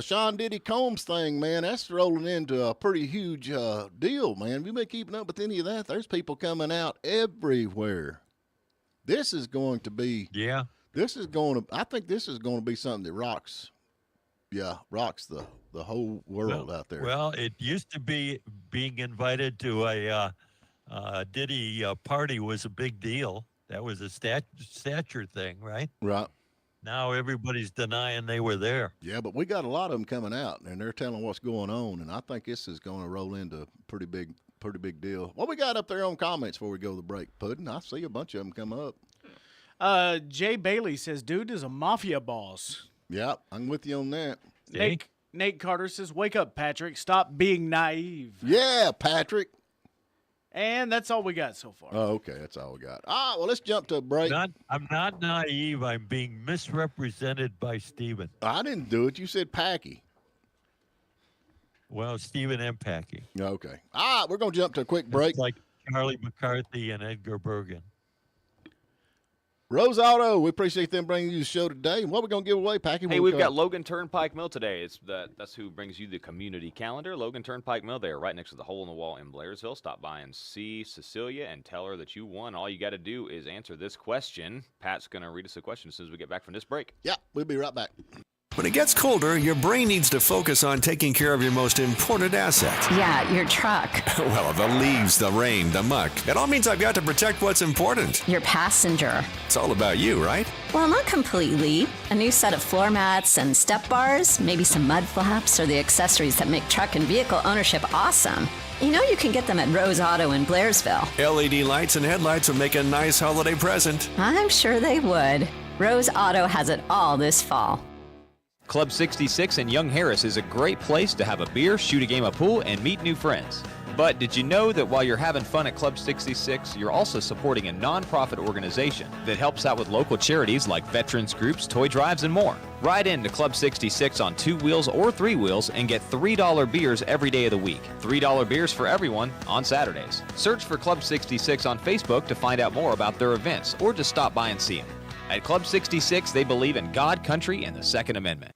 Sean Diddy Combs thing, man, that's rolling into a pretty huge deal, man. If you've been keeping up with any of that, there's people coming out everywhere. This is going to be. Yeah. I think this is going to be something that rocks the whole world out there. Well, it used to be being invited to a Diddy party was a big deal. That was a stature thing, right? Right. Now everybody's denying they were there. Yeah, but we got a lot of them coming out, and they're telling what's going on, and I think this is going to roll into a pretty big deal. What we got up there on comments before we go to the break, Puddin'? I see a bunch of them come up. Jay Bailey says, dude is a mafia boss. Yep, I'm with you on that. Nate Carter says, wake up, Patrick. Stop being naive. Yeah, Patrick. And that's all we got so far. Oh, okay. That's all we got. Well, let's jump to a break. I'm not naive. I'm being misrepresented by Stephen. I didn't do it. You said Packy. Well, Stephen and Packy. Okay. We're going to jump to a quick break. It's like Charlie McCarthy and Edgar Bergen. Rose Auto, we appreciate them bringing you the show today. What are we going to give away, Packy? Hey, we've got Logan Turnpike Mill today. That's who brings you the community calendar. Logan Turnpike Mill, they are right next to the hole in the wall in Blairsville. Stop by and see Cecilia and tell her that you won. All you got to do is answer this question. Pat's going to read us a question as soon as we get back from this break. Yeah, we'll be right back. When it gets colder, your brain needs to focus on taking care of your most important asset. Yeah, your truck. Well, the leaves, the rain, the muck. It all means I've got to protect what's important. Your passenger. It's all about you, right? Well, not completely. A new set of floor mats and step bars, maybe some mud flaps, or the accessories that make truck and vehicle ownership awesome. You know you can get them at Rose Auto in Blairsville. LED lights and headlights would make a nice holiday present. I'm sure they would. Rose Auto has it all this fall. Club 66 in Young Harris is a great place to have a beer, shoot a game of pool, and meet new friends. But did you know that while you're having fun at Club 66, you're also supporting a nonprofit organization that helps out with local charities like veterans groups, toy drives, and more? Ride in to Club 66 on 2 wheels or 3 wheels and get $3 beers every day of the week. $3 beers for everyone on Saturdays. Search for Club 66 on Facebook to find out more about their events or to stop by and see them. At Club 66, they believe in God, country, and the Second Amendment.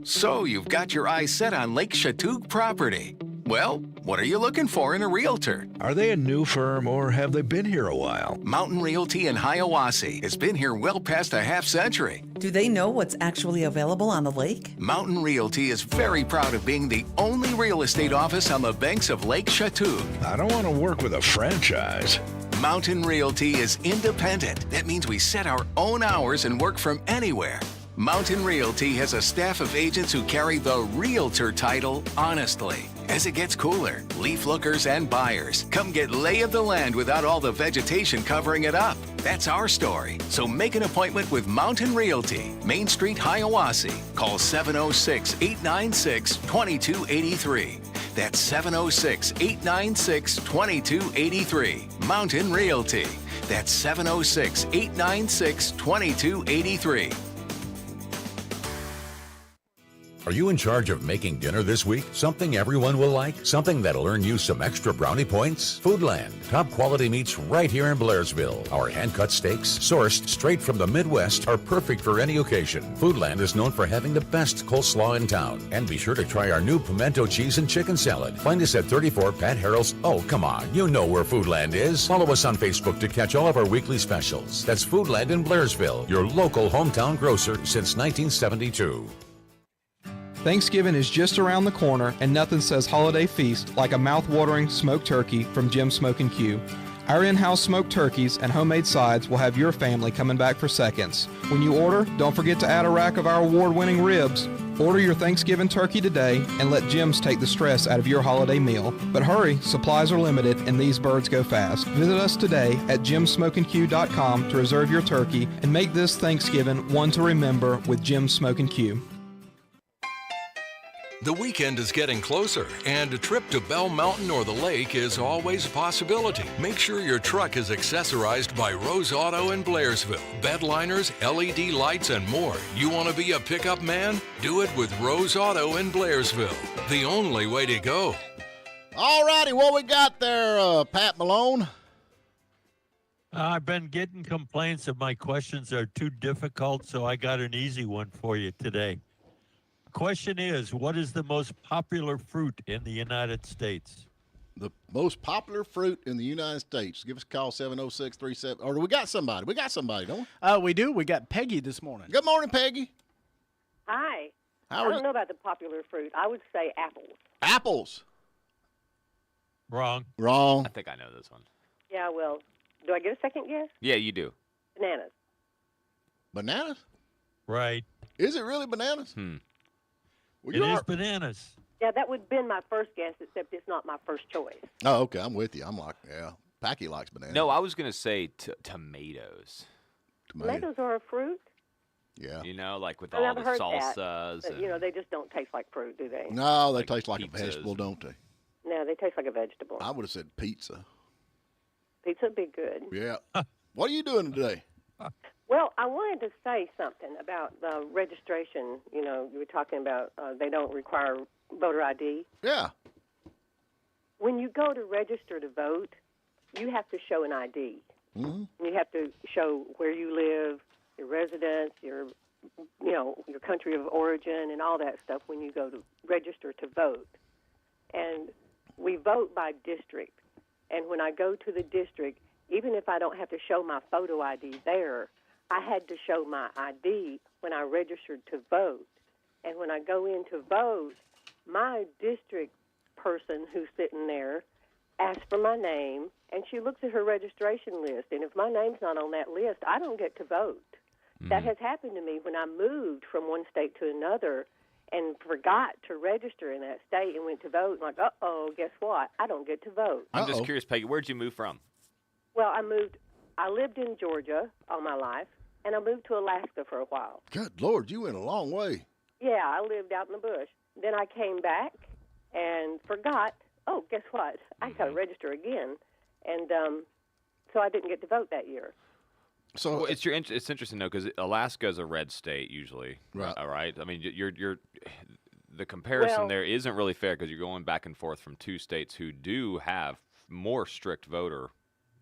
So you've got your eyes set on Lake Chatoog property. Well, what are you looking for in a realtor? Are they a new firm or have they been here a while? Mountain Realty in Hiawassee has been here well past a half-century. Do they know what's actually available on the lake? Mountain Realty is very proud of being the only real estate office on the banks of Lake Chatoog. I don't want to work with a franchise. Mountain Realty is independent. That means we set our own hours and work from anywhere. Mountain Realty has a staff of agents who carry the realtor title honestly. As it gets cooler, leaf lookers and buyers come get lay of the land without all the vegetation covering it up. That's our story. So make an appointment with Mountain Realty, Main Street, Hiawassee. Call 706-896-2283. That's 706-896-2283. Mountain Realty. That's 706-896-2283. Are you in charge of making dinner this week? Something everyone will like? Something that'll earn you some extra brownie points? Foodland. Top quality meats right here in Blairsville. Our hand-cut steaks, sourced straight from the Midwest, are perfect for any occasion. Foodland is known for having the best coleslaw in town. And be sure to try our new pimento cheese and chicken salad. Find us at 34 Pat Harrell's. Oh, come on. You know where Foodland is. Follow us on Facebook to catch all of our weekly specials. That's Foodland in Blairsville, your local hometown grocer since 1972. Thanksgiving is just around the corner, and nothing says holiday feast like a mouth-watering smoked turkey from Jim's Smokin' Q. Our in-house smoked turkeys and homemade sides will have your family coming back for seconds. When you order, don't forget to add a rack of our award-winning ribs. Order your Thanksgiving turkey today and let Jim's take the stress out of your holiday meal. But hurry, supplies are limited and these birds go fast. Visit us today at jimsmokinq.com to reserve your turkey and make this Thanksgiving one to remember with Jim's Smokin' Q. The weekend is getting closer, and a trip to Bell Mountain or the lake is always a possibility. Make sure your truck is accessorized by Rose Auto in Blairsville. Bed liners, LED lights, and more. You want to be a pickup man? Do it with Rose Auto in Blairsville. The only way to go. All righty, what we got there, Pat Malone? I've been getting complaints that my questions are too difficult, so I got an easy one for you today. Question is, what is the most popular fruit in the United States? The most popular fruit in the United States. Give us a call, 706-37. Or we got somebody. We got somebody, don't we? We do. We got Peggy this morning. Good morning, Peggy. Hi. How I are don't you? know about the popular fruit. I would say apples. Apples. Wrong. Wrong. I think I know this one. Yeah, well, do I get a second guess? Yeah, you do. Bananas. Bananas? Right. Is it really bananas? Well, It is bananas. Yeah, that would have been my first guess, except it's not my first choice. Oh, okay. I'm with you. I'm like, yeah. Packy likes bananas. No, I was going to say tomatoes. Tomatoes are a fruit? Yeah. You know, like with I've all the never heard salsas. that, but, and you know, they just don't taste like fruit, do they? No, they Like taste like a pizzas. vegetable, don't they? No, they taste like a vegetable. I would have said pizza. Pizza would be good. Yeah. What are you doing today? Well, I wanted to say something about the registration. You know, you were talking about they don't require voter ID. Yeah. When you go to register to vote, you have to show an ID. Mm-hmm. You have to show where you live, your residence, your country of origin, and all that stuff when you go to register to vote. And we vote by district. And when I go to the district, even if I don't have to show my photo ID there, I had to show my ID when I registered to vote. And when I go in to vote, my district person who's sitting there asks for my name, and she looks at her registration list. And if my name's not on that list, I don't get to vote. That has happened to me when I moved from one state to another and forgot to register in that state and went to vote. Like, uh-oh, guess what? I don't get to vote. I'm just curious, Peggy, where'd you move from? Well, I lived in Georgia all my life, and I moved to Alaska for a while. Good Lord, you went a long way. Yeah, I lived out in the bush. Then I came back and forgot, oh, guess what? I got to register again. And so I didn't get to vote that year. So well, it's interesting though, because Alaska is a red state usually, right? I mean, the comparison there isn't really fair because you're going back and forth from two states who do have more strict voter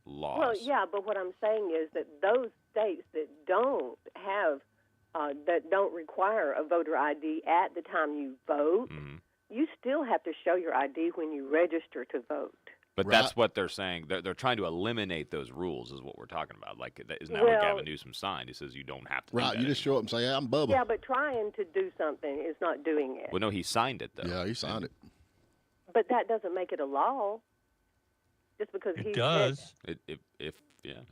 laws. Well, yeah, but what I'm saying is that those states that don't have that don't require a voter ID at the time you vote, you still have to show your ID when you register to vote. But that's what they're saying. They're trying to eliminate those rules is what we're talking about. Like, isn't that what Gavin Newsom signed? He says you don't have to do that you just show up and say, I'm Bubba. Yeah, but trying to do something is not doing it. Well, no, he signed it, though. Yeah, he signed it. But that doesn't make it a law. Just because he does. It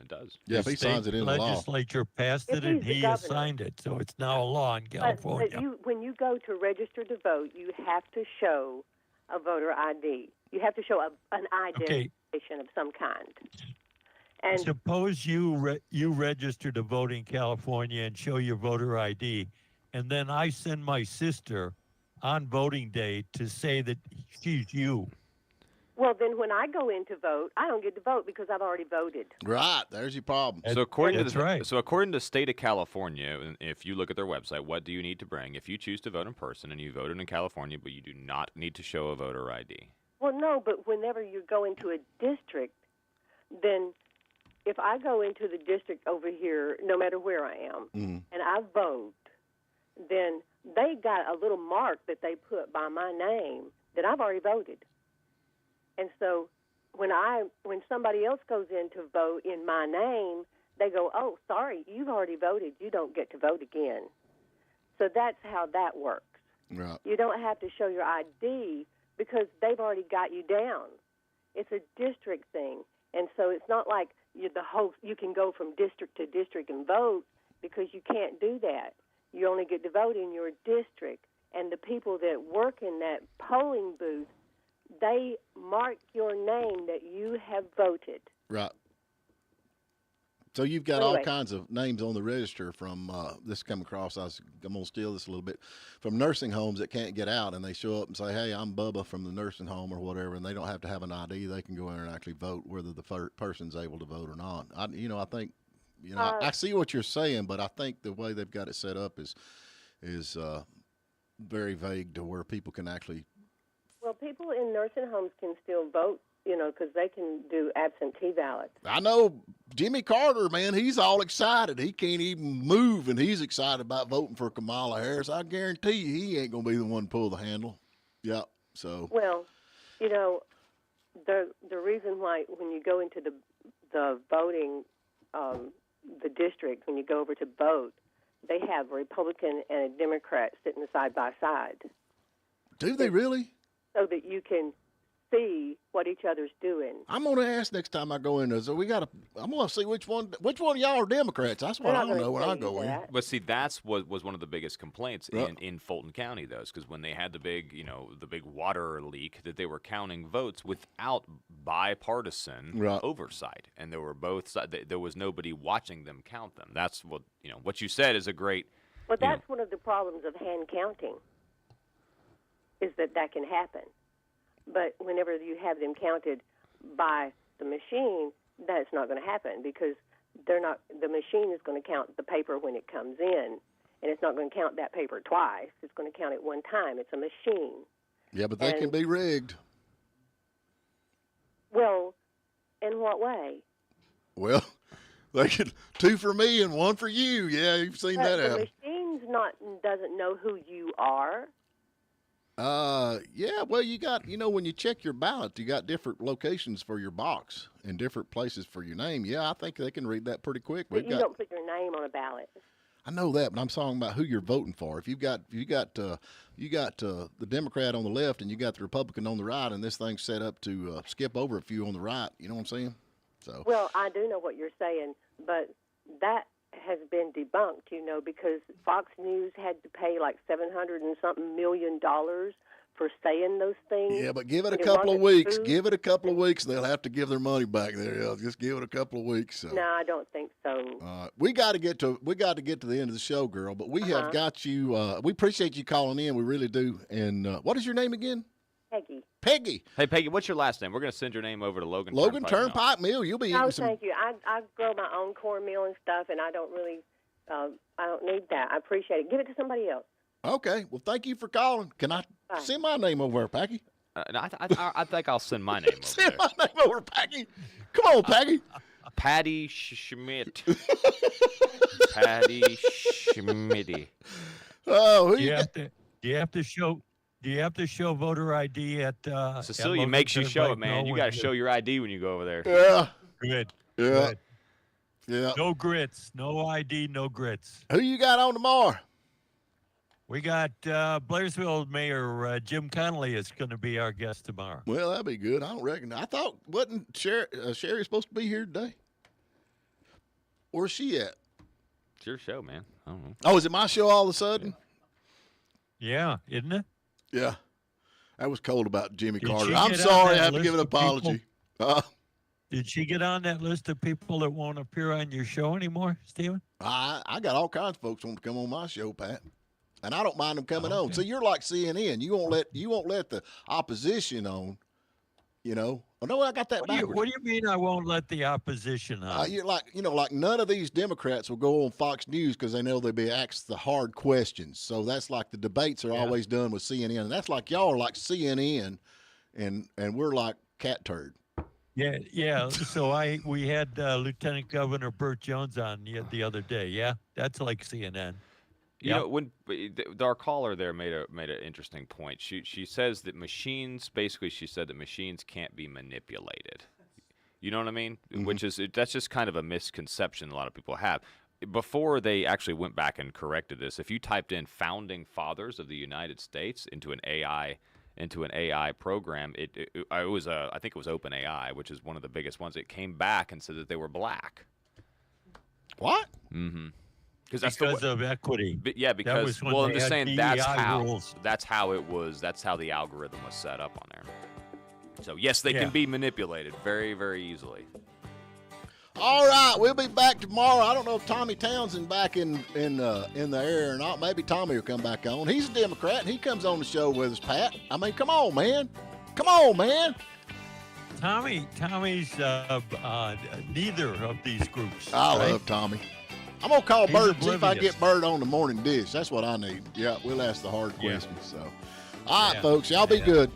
does. Yeah, if he signs it in the law. Legislature passed it and he signed it, so it's now a law in California. But when you go to register to vote, you have to show a voter ID. You have to show an identification of some kind. And suppose you register to vote in California and show your voter ID, and then I send my sister on voting day to say that she's you. Well, then when I go in to vote, I don't get to vote because I've already voted. Right, there's your problem. So according to the state of California, if you look at their website, what do you need to bring? If you choose to vote in person and you voted in California, but you do not need to show a voter ID. Well, no, but whenever you go into a district, then if I go into the district over here, no matter where I am, and I vote, then they got a little mark that they put by my name that I've already voted. And so when somebody else goes in to vote in my name, they go, oh, sorry, you've already voted. You don't get to vote again. So that's how that works. Right. You don't have to show your ID because they've already got you down. It's a district thing. And so it's not like you can go from district to district and vote because you can't do that. You only get to vote in your district. And the people that work in that polling booth, they mark your name that you have voted. Right. So you've got all kinds of names on the register from this come across. I'm going to steal this a little bit from nursing homes that can't get out, and they show up and say, "Hey, I'm Bubba from the nursing home," or whatever, and they don't have to have an ID. They can go in and actually vote, whether the person's able to vote or not. I think, I see what you're saying, but I think the way they've got it set up is very vague to where people can actually. Well, people in nursing homes can still vote, because they can do absentee ballots. I know Jimmy Carter, man, he's all excited. He can't even move, and he's excited about voting for Kamala Harris. I guarantee you he ain't going to be the one to pull the handle. Yeah, so. Well, the reason why when you go into the voting, the district, when you go over to vote, they have a Republican and a Democrat sitting side by side. Do they really? So that you can see what each other's doing. I'm going to ask next time I go in there. So I'm going to see which one of y'all are Democrats. That's what I don't know when I go in. But see, that's what was one of the biggest complaints in Fulton County, though, because when they had the big water leak, that they were counting votes without bipartisan oversight, and there were both sides. There was nobody watching them count them. That's what you said is a great. Well, that's one of the problems of hand counting. Is that can happen. But whenever you have them counted by the machine, that's not going to happen because the machine is going to count the paper when it comes in, and it's not going to count that paper twice. It's going to count it one time. It's a machine. Yeah, but they can be rigged. Well, in what way? Well, they could 2 for me and 1 for you. Yeah, you've seen that happen. The machine's doesn't know who you are. Yeah, well, you got, when you check your ballot, you got different locations for your box and different places for your name. Yeah, I think they can read that pretty quick. But you don't put your name on a ballot. I know that, but I'm talking about who you're voting for. If you got the Democrat on the left and you got the Republican on the right, and this thing's set up to skip over a few on the right, you know what I'm saying? So. Well, I do know what you're saying, but that has been debunked, because Fox News had to pay like $700 and something million for saying those things. Yeah, but give it a couple of weeks. Give it a couple of weeks. They'll have to give their money back there. Yeah, just give it a couple of weeks. So. No, I don't think so. We got to get to the end of the show, girl. But we have got you. We appreciate you calling in. We really do. And what is your name again? Peggy. Peggy. Hey, Peggy, what's your last name? We're going to send your name over to Logan. Logan Turnpike Mill. You'll be eating some. Thank you. I grow my own cornmeal and stuff, and I don't really, I don't need that. I appreciate it. Give it to somebody else. Okay. Well, thank you for calling. Can I send my name over there, Peggy? No, I think I'll send my name over Send my name over, Peggy. Come on, Peggy. Patty Schmidt. Patty Schmitty. Oh, Do you have to show voter ID at Cecilia makes you show it, man. You got to show your ID when you go over there. Yeah. Good. Yeah. Good. Yeah. No grits. No ID, no grits. Who you got on tomorrow? We got Blairsville Mayor Jim Connolly is going to be our guest tomorrow. Well, that'd be good. I don't reckon. I thought, wasn't Sherry supposed to be here today? Where's she at? It's your show, man. I don't know. Oh, is it my show all of a sudden? Yeah, isn't it? Yeah. That was cold about Jimmy Carter. she I'm get on sorry. I that have to give an list of people? apology. Did she get on that list of people that won't appear on your show anymore, Stephen? I got all kinds of folks want to come on my show, Pat. And I don't mind them coming on. So you're like CNN. You won't let the opposition on. Oh no, I got that backwards. What do you mean I won't let the opposition on? You're like none of these Democrats will go on Fox News because they know they'll be asked the hard questions. So that's like the debates are always done with CNN, and that's like y'all are like CNN, and we're like cat turd. Yeah. So we had Lieutenant Governor Burt Jones on the other day. Yeah, that's like CNN. When our caller there made an interesting point. She says that machines can't be manipulated. You know what I mean? Mm-hmm. That's just kind of a misconception a lot of people have. Before they actually went back and corrected this, if you typed in "founding fathers of the United States" into an AI program, I think it was OpenAI, which is one of the biggest ones. It came back and said that they were black. What? Mm-hmm. Because of equity. Because I'm just saying that's how it was. That's how the algorithm was set up on there. So yes, they can be manipulated very, very easily. All right, we'll be back tomorrow. I don't know if Tommy Townsend back in the air or not. Maybe Tommy will come back on. He's a Democrat, and he comes on the show with us, Pat. I mean, come on, man. Tommy's neither of these groups. I love Tommy. I'm going to call Bird and see if I oblivious. get Bird on the morning dish. That's what I need. Yeah, we'll ask the hard questions. So, all right, folks, y'all be good.